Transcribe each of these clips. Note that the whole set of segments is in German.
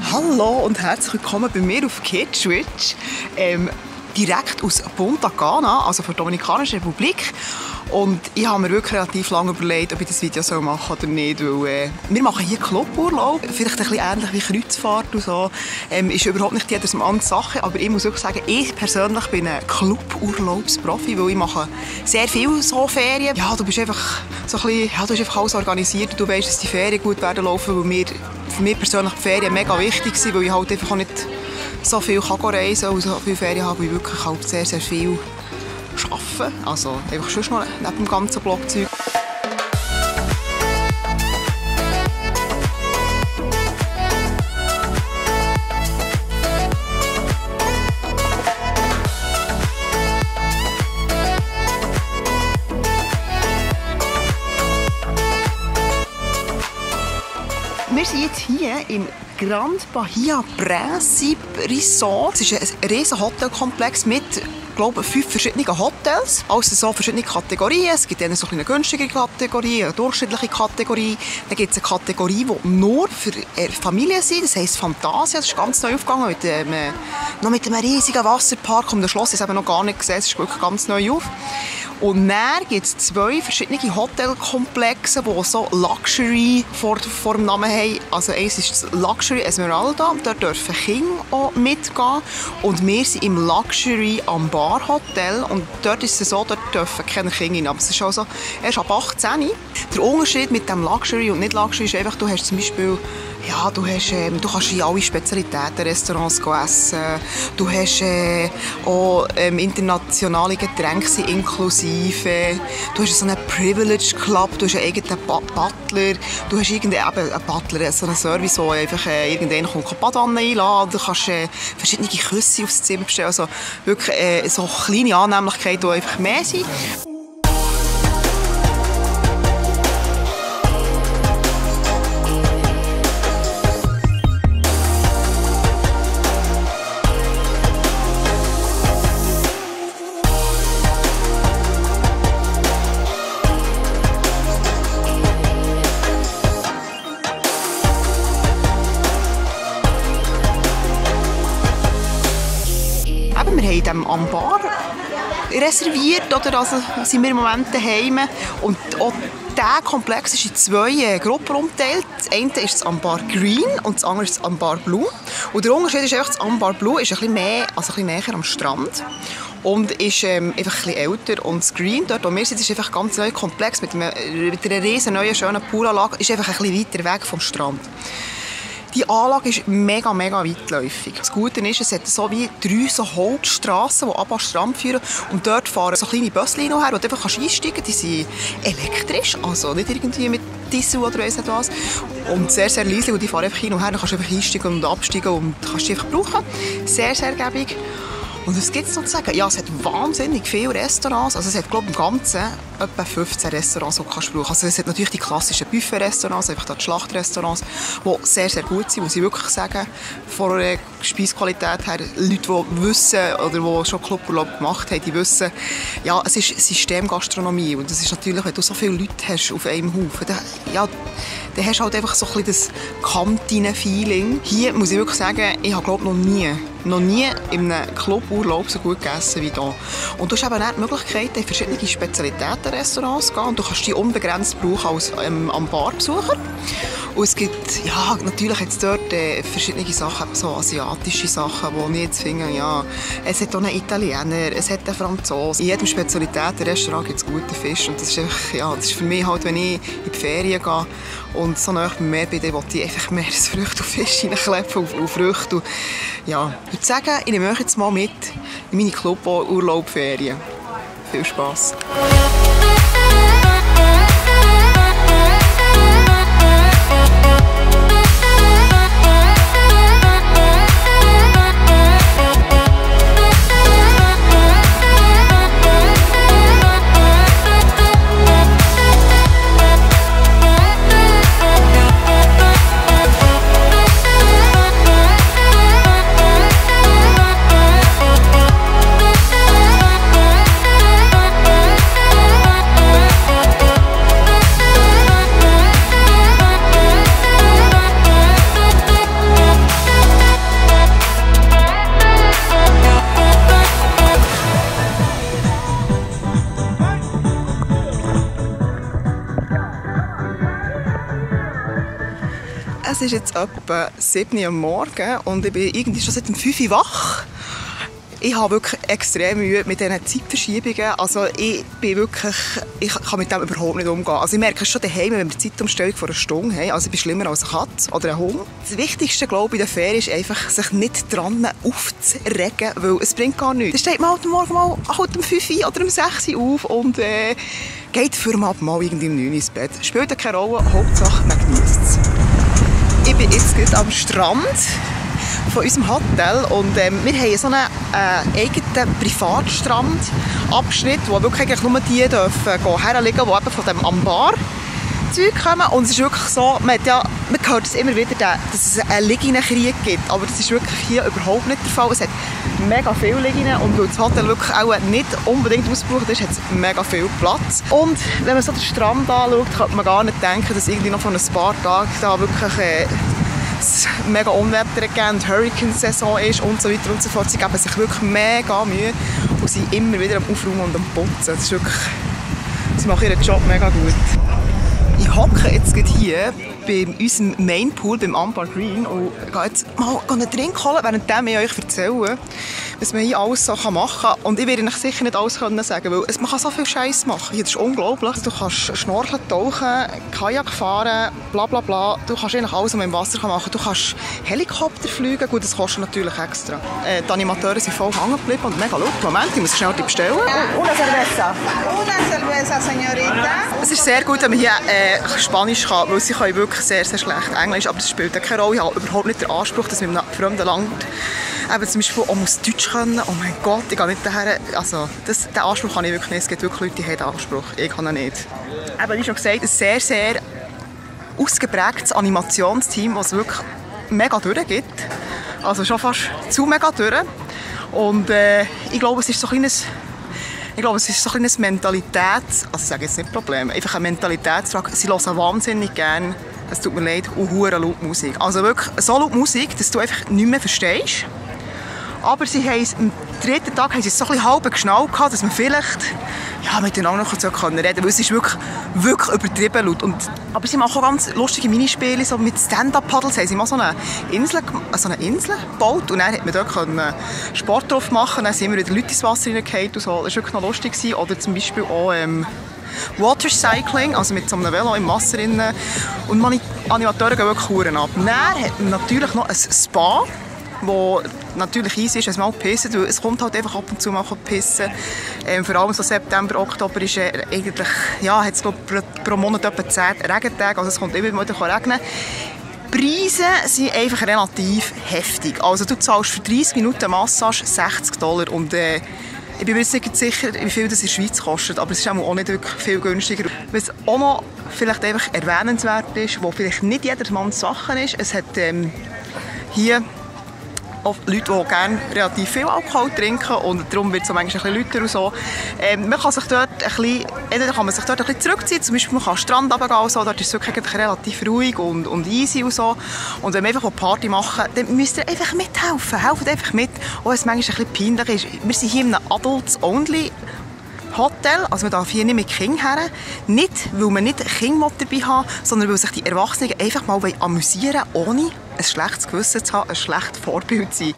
Hallo und herzlich willkommen bei mir auf Kidswitch, direkt aus Punta Cana, also von der Dominikanischen Republik. Und ich habe mir wirklich relativ lange überlegt, ob ich das Video so machen oder nicht, weil wir machen hier Cluburlaub, vielleicht ein bisschen ähnlich wie Kreuzfahrt und so. Ist überhaupt nicht jedermanns Sache, aber ich muss wirklich sagen, ich persönlich bin ein Cluburlaubsprofi, weil ich mache sehr viel so Ferien. Ja, du bist einfach so ein bisschen, ja, du bist einfach alles organisiert und du weißt, dass die Ferien gut werden laufen, weil für mich persönlich die Ferien mega wichtig sind, weil ich halt einfach auch nicht so viel kann reisen und so viele Ferien habe, weil ich wirklich halt sehr, sehr viel arbeiten. Also einfach schon noch neben dem ganzen Blogzeug. Wir sind jetzt hier im Grand Bahia Principe Resort. Es ist ein riesen Hotelkomplex mit, glaube ich, 5 verschiedenen Hotels. Also so verschiedene Kategorien. Es gibt eine so eine günstige Kategorie, eine durchschnittliche Kategorie. Dann gibt es eine Kategorie, die nur für Familien sind. Das heisst Fantasia. Das ist ganz neu aufgegangen mit einem riesigen Wasserpark. Und das Schloss ist eben noch gar nicht gesehen. Es ist wirklich ganz neu auf. Und dann gibt es 2 verschiedene Hotelkomplexe, die so Luxury vor dem Namen haben. Also eins ist das Luxury Esmeralda, dort dürfen Kinder auch mitgehen. Und wir sind im Luxury Ambar Hotel und dort ist es so, dort dürfen keine Kinder rein. Aber es ist also erst ab 18. Der Unterschied mit dem Luxury und nicht Luxury ist einfach, du hast zum Beispiel, ja, du kannst in alle Spezialitäten-Restaurants essen. Du hast auch internationale Getränke inklusive. Du hast so einen Privilege Club, du hast einen eigenen Butler. Du hast einen Butler, so einen Service, wo einfach irgendjemand kommt Badwanne einladen. Du kannst verschiedene Küsse aufs Zimmer bestellen. Also wirklich so kleine Annehmlichkeiten, die einfach mehr sind. Wir haben in diesem Ambar reserviert, oder? Also sind wir im Moment daheim. Und auch dieser Komplex ist in 2 Gruppen umgeteilt. Das eine ist das Ambar Green und das andere ist das Ambar Blue. Und der Unterschied ist einfach, das Ambar Blue ist ein bisschen mehr, also ein bisschen näher am Strand. Und ist einfach ein bisschen älter. Und das Green, dort wo wir sind, ist einfach ein ganz neuer Komplex mit einer riesen neuen, schönen Poolanlage. Ist einfach ein bisschen weiter weg vom Strand. Die Anlage ist mega, mega weitläufig. Das Gute ist, es hat so wie 3 so Hauptstrassen, die ab am Strand führen. Und dort fahren so kleine Bösschen her, wo du einfach einsteigen kannst. Die sind elektrisch, also nicht irgendwie mit Diesel oder weiss nicht was. Und sehr, sehr leise, und die fahren einfach hin und her. Dann kannst du einfach einsteigen und absteigen und kannst die einfach brauchen. Sehr, sehr gäbig. Und was gibt es noch zu sagen? Ja, es hat wahnsinnig viele Restaurants. Also es hat, glaube ich, im Ganzen etwa 15 Restaurants, die du brauchen kannst. Also es hat natürlich die klassischen Buffet-Restaurants, einfach die Schlachtrestaurants, die sehr, sehr gut sind, muss ich wirklich sagen. Von der Speisqualität her, Leute, die wissen oder die schon Cluburlaub gemacht haben, die wissen, ja, es ist Systemgastronomie. Und das ist natürlich, wenn du so viele Leute hast auf einem Haufen, dann hast du halt einfach so ein bisschen das Kantine-Feeling. Hier muss ich wirklich sagen, ich habe, glaube ich, noch nie in einem Cluburlaub so gut gegessen wie hier. Und du hast eben auch die Möglichkeit, in verschiedene Spezialitäten-Restaurants zu gehen. Und du kannst die unbegrenzt brauchen als Ambar-Besucher. Und es gibt, ja, natürlich jetzt dort verschiedene Sachen, so asiatische Sachen, die ich jetzt finde, ja, es hat auch einen Italiener, es hat einen Franzosen. In jedem Spezialitäten-Restaurant gibt es guten Fisch. Und das ist einfach, ja, das ist für mich halt, wenn ich in die Ferien gehe und so nah beim Meer bin, dann will ich einfach Meeresfrüchte und Fisch reinkleppen und Früchte. Und, ja, ich würde sagen, ich nehme euch jetzt mal mit in meine Cluburlaub-Ferien. Viel Spass! Es ist jetzt etwa 7 Uhr am Morgen und ich bin irgendwie schon seit 5 Uhr wach. Ich habe wirklich extrem Mühe mit diesen Zeitverschiebungen. Also ich kann mit dem überhaupt nicht umgehen. Also ich merke es schon daheim, wenn wir die Zeitumstellung vor einer Stunde haben. Also ich bin schlimmer als eine Katze oder ein Hund. Das Wichtigste, glaube ich, in der Ferien ist einfach, sich nicht dran aufzuregen, weil es bringt gar nichts. Dann steht man halt morgen mal halt um 5 Uhr oder um 6 Uhr auf und geht für mal irgendwie um 9 Uhr ins Bett. Spielt keine Rolle, Hauptsache man genießt es. Ich bin jetzt gerade am Strand von unserem Hotel und wir haben so einen eigenen Privatstrandabschnitt, wo wirklich eigentlich nur die dürfen herliegen, die eben von dem Ambar-Zeug kommen. Und es ist wirklich so, man hört es immer wieder, dass es einen Liginenkrieg gibt, aber das ist wirklich hier überhaupt nicht der Fall. Es hat mega viele Liginen und weil das Hotel wirklich auch nicht unbedingt ausgebucht ist, hat es mega viel Platz. Und wenn man so den Strand anschaut, kann man gar nicht denken, dass irgendwie noch von ein paar Tagen da wirklich mega Unwetter gegeben, die Hurricane-Saison ist und so weiter und so fort. Sie geben sich wirklich mega Mühe und sind immer wieder am Aufräumen und am Putzen. Das ist wirklich, sie machen ihren Job mega gut. Ich hocke jetzt hier bei unserem Mainpool, beim Ambar Green, und gehe jetzt mal einen Drink holen, während ich euch erzähle, was man hier alles so machen kann. Und ich werde euch sicher nicht alles sagen, weil man kann so viel Scheiß machen. Hier, das ist unglaublich. Du kannst schnorcheln, tauchen, Kajak fahren, bla bla bla. Du kannst eigentlich alles, was man im Wasser machen kann. Du kannst Helikopter fliegen. Gut, das kostet natürlich extra. Die Animateure sind voll hängen geblieben und mega laut. Moment, ich muss schnell die bestellen. Una cerveza. Una cerveza, señorita. Es ist sehr gut, wenn man hier Spanisch kann, weil sie können wirklich sehr, sehr schlecht Englisch, aber das spielt keine Rolle. Ich habe überhaupt nicht den Anspruch, dass man in einem fremden Land eben zum Beispiel auch muss Deutsch können. Oh mein Gott, ich gehe nicht daher. Also, den Anspruch habe ich wirklich nicht. Es gibt wirklich Leute, die haben den Anspruch. Ich kann ihn nicht. Eben, wie schon gesagt, ein sehr, sehr ausgeprägtes Animationsteam, das es wirklich mega durchgeht. Also schon fast zu mega durch. Und ich glaube, es ist so ein kleines Mentalitäts... Also ich sage jetzt nicht Problem, einfach eine Mentalitätsfrage. Sie hören wahnsinnig gerne, es tut mir leid, und hure laut Musik. Also wirklich so laut Musik, dass du einfach nicht mehr verstehst. Aber sie haben es, am 3. Tag haben sie es so ein bisschen halb geschnallt, dass man vielleicht miteinander noch reden können, weil es ist wirklich übertrieben laut. Aber sie machen auch ganz lustige Minispiele, so mit Stand-Up-Paddles haben sie mal so eine Insel gebaut und dann konnte man dort Sport drauf machen, dann sind immer wieder Leute ins Wasser reingefallen und so. Das war wirklich noch lustig. Oder zum Beispiel auch Watercycling, also mit so einem Velo im Wasser drin. Und Animateure gehen wirklich Huren ab. Dann hat man natürlich noch ein Spa, wo natürlich easy ist, wenn man mal pissen, weil es kommt halt einfach ab und zu mal pissen. Vor allem so September, Oktober ist eigentlich, hat es pro Monat etwa 10 Regentage, also es kommt immer wieder regnen. Die Preise sind einfach relativ heftig. Also du zahlst für 30 Minuten Massage $60 und ich bin mir jetzt nicht sicher, wie viel das in der Schweiz kostet, aber es ist auch nicht wirklich viel günstiger. Was auch noch vielleicht einfach erwähnenswert ist, wo vielleicht nicht jedermanns Sache ist, es hat hier auch Leute, die gerne relativ viel Alkohol trinken und darum wird es manchmal ein bisschen lauter und so. Man kann sich dort ein bisschen zurückziehen, zum Beispiel man kann am Strand runtergehen und so, dort ist es wirklich relativ ruhig und easy und so. Und wenn wir einfach Party machen, dann müsst ihr einfach mithelfen, helft einfach mit, auch wenn es manchmal ein bisschen peinlich ist. Wir sind hier in einem Adults-Only Hotel, also man darf hier nicht mit Kindern her. Nicht, weil man nicht Kinder dabei haben, sondern weil sich die Erwachsenen einfach mal amüsieren wollen, ohne ein schlechtes Gewissen zu haben, ein schlechtes Vorbild zu sein.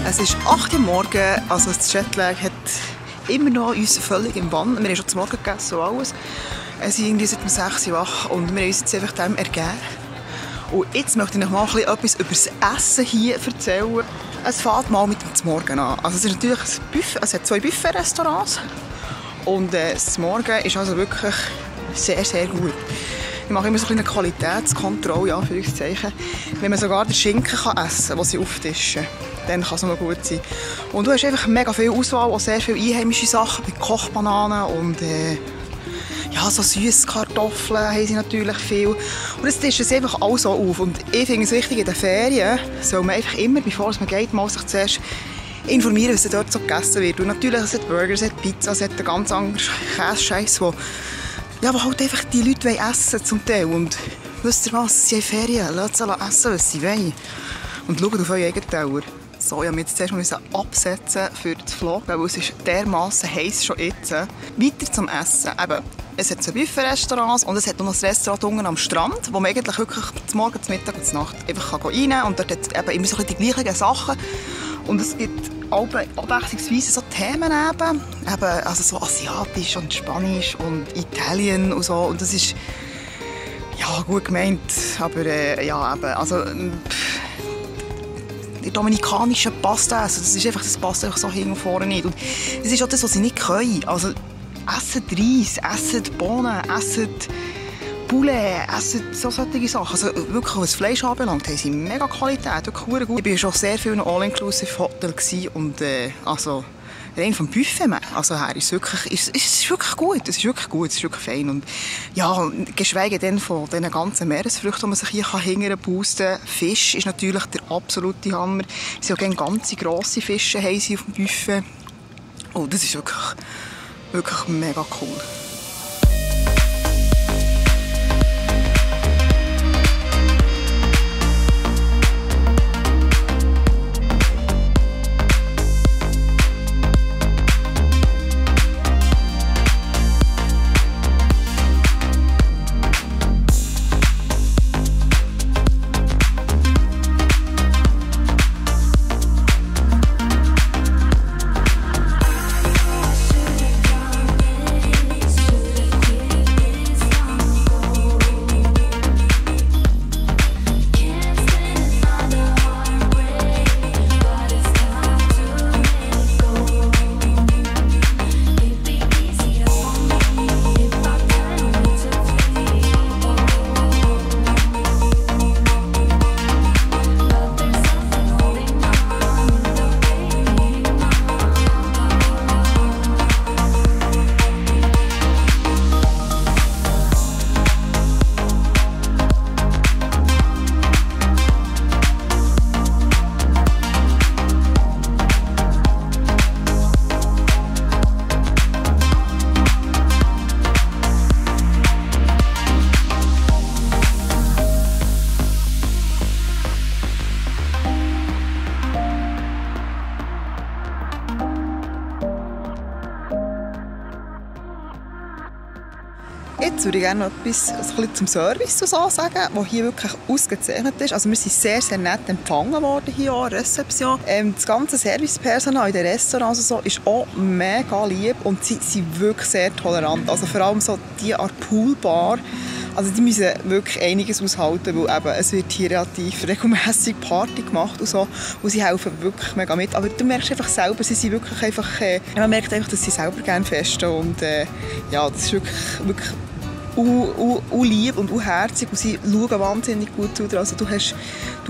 Es ist 8 Uhr morgens, also das Jetlag hat immer noch uns völlig im Bann. Wir haben schon zum Morgen gegessen und alles. Es sind irgendwie seit 6 Uhr wach und wir haben uns jetzt einfach dem ergeben. Und jetzt möchte ich noch mal etwas über das Essen hier erzählen. Es fängt mal mit dem Morgen an. Also es ist natürlich ein Buffet, es hat 2 Buffet-Restaurants. Und das Morgen ist also wirklich sehr, sehr gut. Ich mache immer so eine Qualitätskontrolle, Anführungszeichen. Wenn man sogar den Schinken kann essen kann, den sie auftischen, dann kann es noch gut sein. Und du hast einfach mega viel Auswahl, auch sehr viele einheimische Sachen, wie Kochbananen und ja, so süße Kartoffeln haben sie natürlich viel. Und das tischen sie einfach alles so auf. Und ich finde es wichtig, in den Ferien soll man einfach immer, bevor man geht, mal sich zuerst informieren, was dort so gegessen wird. Und natürlich, es hat Burger, es hat Pizza, es hat einen ganz anderen Käse-Scheiß, wo halt einfach die Leute essen wollen zum Teil. Und wisst ihr was, sie haben Ferien, lasst sie essen, was sie wollen. Und schaut auf euren eigenen Teller. So, ich musste jetzt zuerst mal absetzen für das Vlog, weil es ist dermassen heiß schon jetzt. Weiter zum Essen. Eben, es hat so Buffet-Restaurants und es hat noch ein Restaurant unten am Strand, wo man eigentlich wirklich zum Morgen, zum Mittag und zur Nacht einfach rein kann. Und dort hat es eben immer so die gleichen Sachen. Und es gibt abwechslungsweise so Themen eben, also so Asiatisch und Spanisch und Italien und so. Und das ist ja gut gemeint, aber ja eben, also die dominikanische Pasta essen, das passt einfach so hin und vorne nicht. Und das ist auch das, was sie nicht können. Also essen Reis, essen Bohnen, essen Poulet, essen so solche Sachen. Also wirklich, was Fleisch anbelangt, haben sie mega Qualität, wirklich gut. Ich war schon sehr viel in All-Inclusive-Hotel und also rein vom Buffet also her ist es wirklich gut, es ist wirklich fein. Und ja, geschweige denn von diesen ganzen Meeresfrüchten, die man sich hier hingern boosten kann. Fisch ist natürlich der absolute Hammer. Sie haben ganz grosse Fische haben sie auf dem Buffet. Oh, das ist wirklich mega cool. Jetzt würde ich gerne noch etwas zum Service und so sagen, der hier wirklich ausgezeichnet ist. Also wir sind sehr, sehr nett empfangen worden hier an der Rezeption. Das ganze Servicepersonal in den Restaurants und so ist auch mega lieb und sie sind wirklich sehr tolerant. Also vor allem so die an der Poolbar. Also die müssen wirklich einiges aushalten, weil eben, es wird hier relativ regelmässig Party gemacht und so. Und sie helfen wirklich mega mit. Aber du merkst einfach selber, sie sind wirklich einfach, man merkt einfach, dass sie selber gerne festen. Und ja, das ist wirklich lieb und herzig. Und sie schauen wahnsinnig gut zu dir. Also du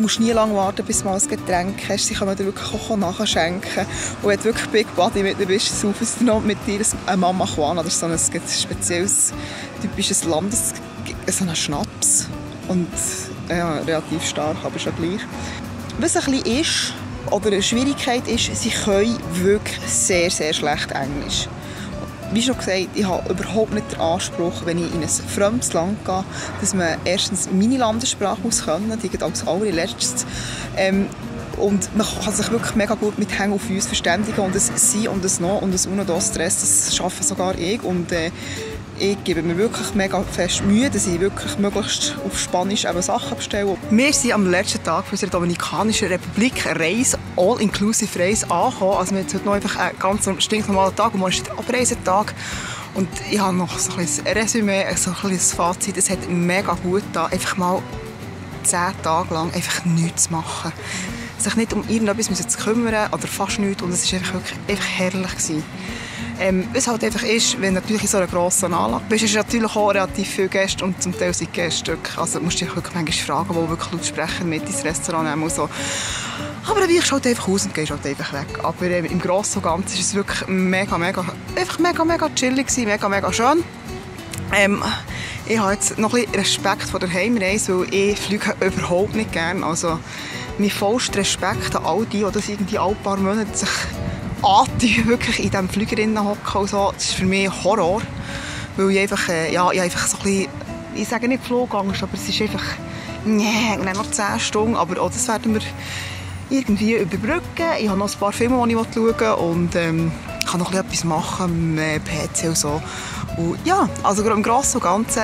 musst nie lange warten, bis du mal ein Getränk hast. Sie können dir wirklich auch nachschenken. Und wenn du wirklich Big Buddy mit dir bist, saufen sie noch mit dir eine Mama Juana. Das ist so ein spezielles, typisches Landes so einen Schnaps und ja, relativ stark, aber schon gleich. Was ein bisschen ist, oder eine Schwierigkeit ist, sie können wirklich sehr, sehr schlecht Englisch. Wie schon gesagt, ich habe überhaupt nicht den Anspruch, wenn ich in ein fremdes Land gehe, dass man erstens meine Landessprache auskennen, die geht als allerletztes. Und man kann sich wirklich mega gut mit Hängen auf uns verständigen und das Sie und das No und das Uno, Dos, Tres, das schaffe sogar ich. Und ich gebe mir wirklich mega fest Mühe, dass ich wirklich möglichst auf Spanisch eben Sachen bestelle. Wir sind am letzten Tag unserer Dominikanischen Republik Reise, All-Inclusive-Reise angekommen. Also wir haben heute noch einfach einen ganz stinknormalen Tag und morgen ist der Abreisetag. Und ich habe noch so ein Resümee, so ein Fazit. Es hat mega gut getan, einfach mal 10 Tage lang einfach nichts zu machen. sich nicht um irgendetwas zu kümmern oder fast nichts und es war einfach herrlich gewesen. Was halt einfach ist, wenn du natürlich in so einer grossen Anlage bist, ist natürlich auch relativ viele Gäste und zum Teil sind Gäste wirklich, also musst du dich wirklich manchmal fragen, wo wirklich Lautsprecher mit ins Restaurant nehmen und so. Aber dann weichst du halt einfach aus und gehst halt einfach weg. Aber im Grossen und Ganzen ist es wirklich mega chillig gewesen, mega schön. Ich habe jetzt noch ein bisschen Respekt vor der Heimreise, weil ich fliege überhaupt nicht gerne. Also mein vollster Respekt an all die das irgendwie alle paar Monate sich antun, wirklich in diesem Flieger hocken und so. Das ist für mich Horror. Weil ich einfach, ich einfach so ein bisschen, ich sage nicht Flugangst, aber es ist einfach, nee, und dann noch 10 Stunden, aber auch das werden wir irgendwie überbrücken. Ich habe noch ein paar Filme, die ich schauen will und kann noch etwas machen mit PC und so. Und ja, also im Grossen und Ganzen,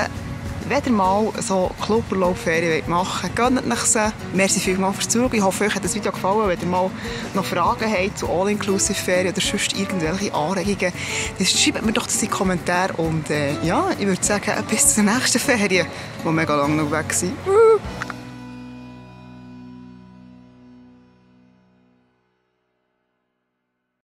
wenn ihr mal so Cluburlaub-Ferien machen wollt, gönnt euch sie. Merci vielmals fürs Zuschauen. Ich hoffe, euch hat das Video gefallen. Wenn ihr mal noch Fragen habt zu All-Inclusive-Ferien oder sonst irgendwelche Anregungen, dann schreibt mir doch das in die Kommentare. Und ja, ich würde sagen, bis zur nächsten Ferien, die mega lange noch weg sind.